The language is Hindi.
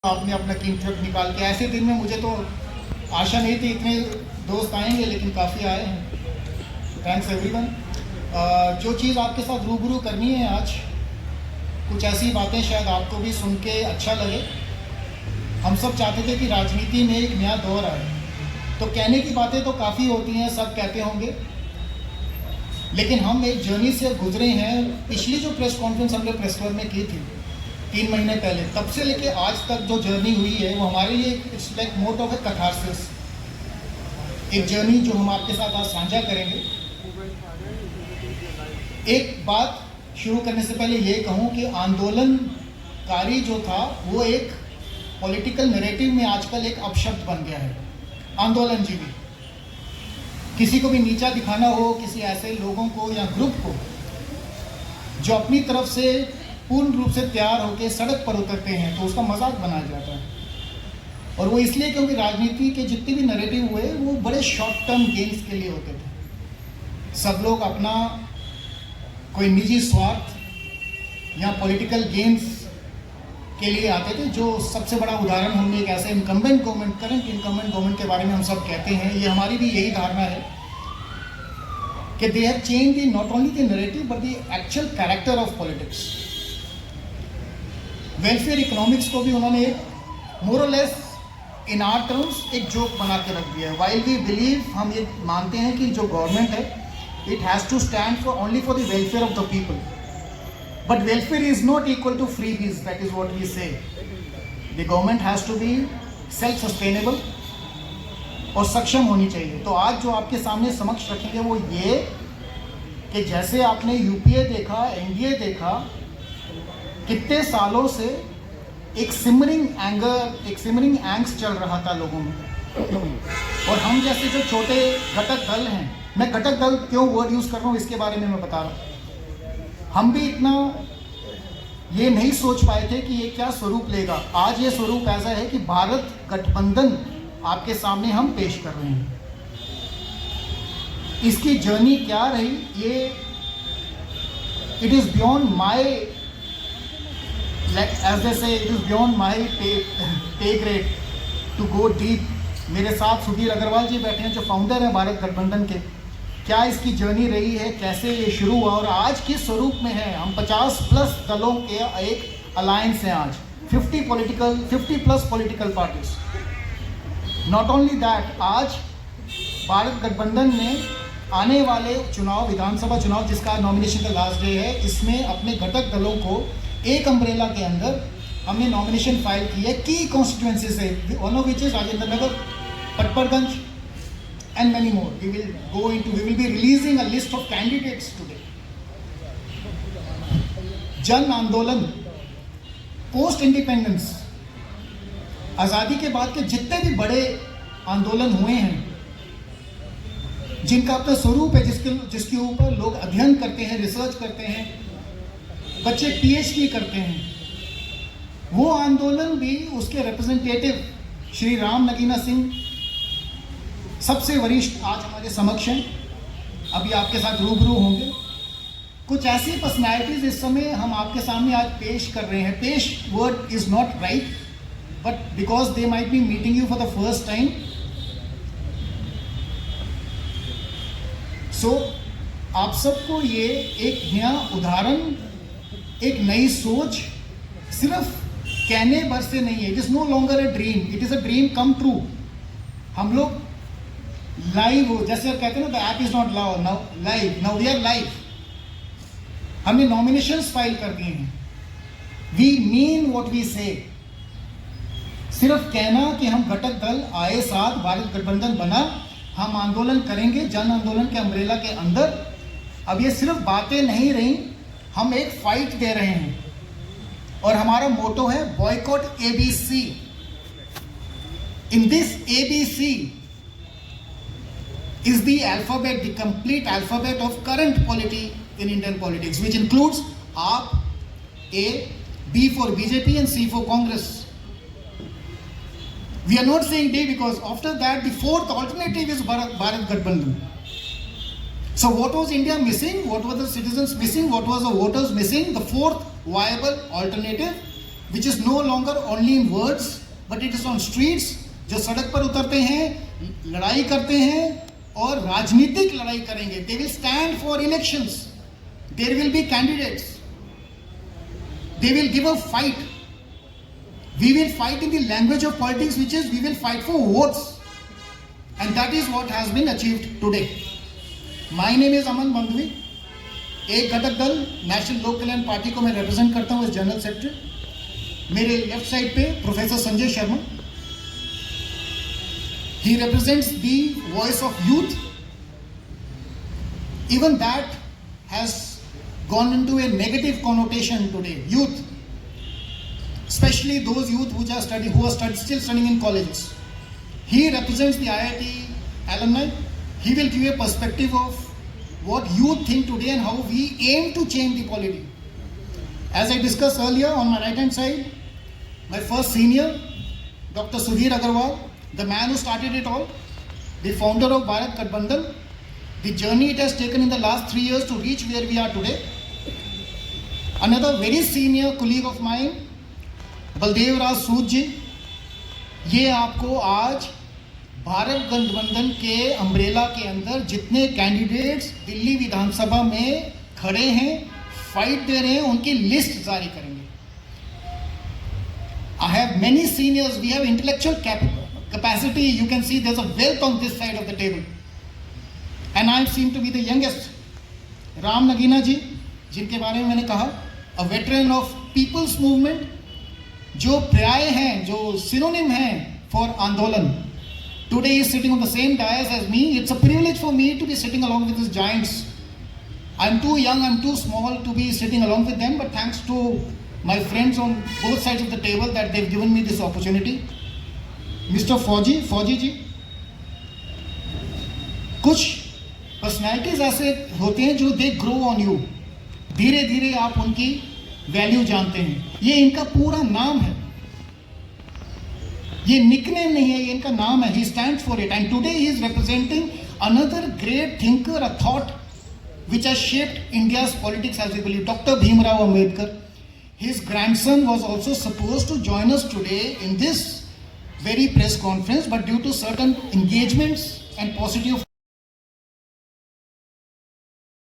आपने अपना कीमती वक्त निकाल के, ऐसे दिन में मुझे तो आशा नहीं थी इतने दोस्त आएंगे, लेकिन काफ़ी आए हैं। Thanks everyone. जो चीज़ आपके साथ रूबरू करनी है आज, कुछ ऐसी बातें शायद आपको भी सुन के अच्छा लगे। हम सब चाहते थे कि राजनीति में एक नया दौर आए, तो कहने की बातें तो काफ़ी होती हैं, सब कहते होंगे, लेकिन हम एक जर्नी से गुजरे हैं। पिछली जो प्रेस कॉन्फ्रेंस हमने प्रेस क्लब में की थी 3 महीने पहले, तब से लेके आज तक जो जर्नी हुई है वो हमारे लिए it's like mode of A catharsis, एक जर्नी जो हम आपके साथ आज साझा करेंगे। एक बात शुरू करने से पहले ये कहूँ कि आंदोलनकारी जो था वो एक पॉलिटिकल नैरेटिव में आजकल एक अपशब्द बन गया है। आंदोलनजीवी, किसी को भी नीचा दिखाना हो, किसी ऐसे लोगों को या ग्रुप को जो अपनी तरफ से पूर्ण रूप से तैयार होकर सड़क पर उतरते हैं, तो उसका मजाक बनाया जाता है। और वो इसलिए क्योंकि राजनीति के जितने भी नैरेटिव हुए वो बड़े शॉर्ट टर्म गेम्स के लिए होते थे। सब लोग अपना कोई निजी स्वार्थ या पॉलिटिकल गेम्स के लिए आते थे। जो सबसे बड़ा उदाहरण हमने एक ऐसे incumbent government, current incumbent government के बारे में हम सब कहते हैं, ये हमारी भी यही धारणा है कि they have change the not only the narrative but the actual character of politics. Welfare economics को भी उन्होंने मोर और लेस इन आर टर्म्स एक जोक बना के रख दिया है। वाइल वी बिलीव, हम ये मानते हैं कि जो गवर्नमेंट है it has to stand for only for the welfare of the people, but welfare is not equal to freebies, that is what we say. The government has to be self sustainable और सक्षम होनी चाहिए। तो आज जो आपके सामने समक्ष रखेंगे वो ये कि जैसे आपने यूपीए देखा, एनडीए देखा, कितने सालों से एक सिमरिंग एंगर, एक सिमरिंग एंग्स चल रहा था लोगों में, और हम जैसे जो छोटे घटक दल हैं, मैं घटक दल क्यों वर्ड यूज़ कर रहा हूँ इसके बारे में मैं बता रहा हूँ, हम भी इतना ये नहीं सोच पाए थे कि ये क्या स्वरूप लेगा। आज ये स्वरूप ऐसा है कि भारत गठबंधन आपके सामने हम पेश कर रहे हैं। इसकी जर्नी क्या रही, ये it is beyond my, as they say, it is beyond my pay grade to go deep। मेरे साथ सुधीर अग्रवाल जी बैठे हैं जो फाउंडर हैं भारत गठबंधन के। क्या इसकी जर्नी रही है, कैसे ये शुरू हुआ और आज किस स्वरूप में है। हम 50+ दलों के एक अलायंस हैं आज, 50+ political parties. Not only that, आज भारत गठबंधन ने आने वाले चुनाव, विधानसभा चुनाव जिसका नॉमिनेशन का लास्ट डे है, इसमें अपने घटक दलों को एक अम्ब्रेला के अंदर हमने नॉमिनेशन फाइल की है की कॉन्स्टिट्यूएंसी से, one of which is Rajendra Nagar, Patparganj and many more. We will be releasing a list of candidates today. जन आंदोलन, पोस्ट इंडिपेंडेंस, आज़ादी के बाद के जितने भी बड़े आंदोलन हुए हैं, जिनका अपना स्वरूप है, जिसके ऊपर लोग अध्ययन करते हैं, रिसर्च करते हैं, बच्चे पीएचडी करते हैं, वो आंदोलन भी उसके रिप्रेजेंटेटिव श्री राम नगीना सिंह सबसे वरिष्ठ आज हमारे समक्ष हैं, अभी आपके साथ रूबरू होंगे। कुछ ऐसी पर्सनैलिटीज इस समय हम आपके सामने आज पेश कर रहे हैं। पेश word is not right, but because they might be meeting you for the first time, so आप सबको ये एक नया उदाहरण, एक नई सोच सिर्फ कहने भर से नहीं है। It is no longer a dream, it is a dream come true. हम लोग लाइव हो, जैसे कहते हैं ना, the app is not live, now we are live. हमने नॉमिनेशंस फाइल कर दिए हैं। वी मीन व्हाट वी से। सिर्फ कहना कि हम घटक दल आए साथ, भारत गठबंधन बना, हम आंदोलन करेंगे जन आंदोलन के अम्ब्रेला के अंदर, अब ये सिर्फ बातें नहीं रही, हम एक फाइट दे रहे हैं। और हमारा मोटो है boycott ABC. In this ABC is the alphabet, the complete alphabet of current polity in Indian politics, which includes आप, A, B for BJP and C for Congress. We are not saying D because after that the fourth alternative is Bharat Gathbandhan. So what was India missing? What were the citizens missing? What was the voters missing? The fourth viable alternative which is no longer only in words but it is on streets, जो सड़क पर उतरते हैं, लड़ाई करते हैं और राजनीतिक लड़ाई करेंगे. They will stand for elections. There will be candidates. They will give a fight. We will fight in the language of politics, which is we will fight for votes. And that is what has been achieved today. My name is Aman Bandhvi. एक घटक दल नेशनल लोक कल्याण पार्टी को मैं रिप्रेजेंट करता हूँ एज जनरल सेक्रेटरी. मेरे लेफ्ट साइड पे professor Sanjay Sharma. He represents the voice of youth. Even that has gone into a negative connotation today. Youth, especially those youth who are still studying in colleges. He represents the IIT alumni. He will give a perspective of what youth think today and how we aim to change the polity. As I discussed earlier, on my right hand side, my first senior, Dr. Sudhir Agarwal, the man who started it all, the founder of Bharat Gadbandhan, the journey it has taken in the last 3 years to reach where we are today. Another very senior colleague of mine, Baldev Raj Sood ji, ये आपको आज भारत गठबंधन के अम्ब्रेला के अंदर जितने कैंडिडेट्स दिल्ली विधानसभा में खड़े हैं, फाइट दे रहे हैं, उनकी लिस्ट जारी करेंगे. I have many seniors. We have intellectual capacity. You can see there's a wealth on this side of the table. And I seem to be the youngest. Ram Nagina ji, जिनके बारे में मैंने कहा, a veteran of people's movement, जो पर्याय हैं, जो synonym हैं for आंदोलन. Today he is sitting on the same dais as me. It's a privilege for me to be sitting along with these giants. I'm too young, I'm too small to be sitting along with them, but thanks to my friends on both sides of the table that they've given me this opportunity. Mr. Fauji जी, कुछ पर्सनैलिटीज ऐसे होते हैं जो दे ग्रो ऑन यू. धीरे धीरे आप उनकी वैल्यू जानते हैं. ये इनका पूरा नाम है, ये निकनेम नहीं है, ये इनका नाम है. He stands for it. And today he is representing another great thinker, a thought which has shaped India's politics as we believe, Dr. Bhimrao Ambedkar. His grandson was also supposed to join us today in this very press conference, but due to certain engagements and paucity of